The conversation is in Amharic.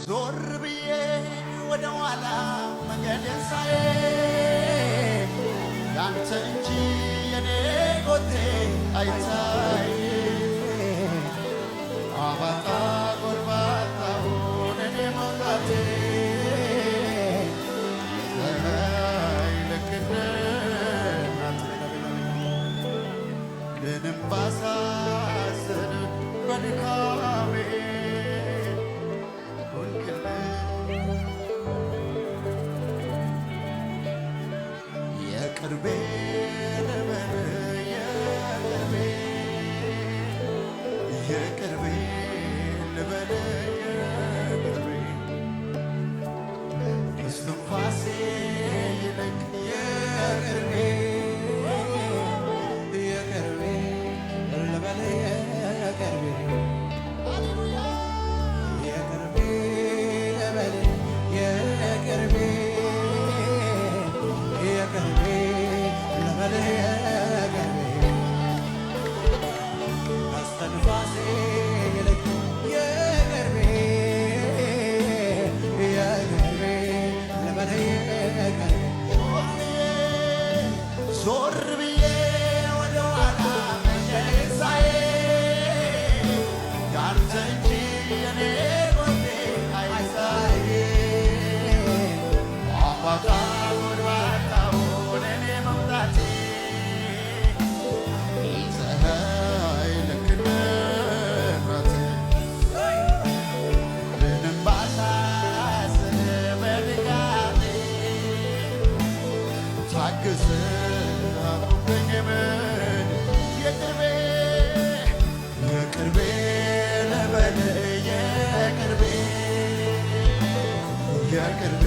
ዞር ብዬ ወደ ኋላ መንገዴን ሳይ ያንተ እንጂ የኔ ጎቴ አይታይ አባጣ ጎርባጣውን እኔ መውጣቴ ልክ እንደ እናት ምንም ባሳዝን በድካሜ የቅርቤ ልበል የቅርቤ የቅርቤ ልበል የቅርቤ እስትንፋሴ ይልቅ የቅርቤ የቅርቤ ልበል የቅርቤ የቅርቤ ልበል የቅርቤ የቅርቤ ልበል የቅርቤ እስትንፋሴ ይልቅ የቅርቤ የቅርቤ ልበል የቅርቤ ዞር ብዬ ወደ ኋላ መንገዴን ሳይ ያንተ እንጂ የኔ ጎቴ አይታይ አባጣ ጎርባጣውን እኔ መውጣቴ ይዘኸኝ ልክ እንደ እናቴ ምንም ባሳዝን በድካሜ ታግሰህ አቁመኝ ምን የቅርቤ የቅርቤ ልበል የቅርቤ የቅርቤ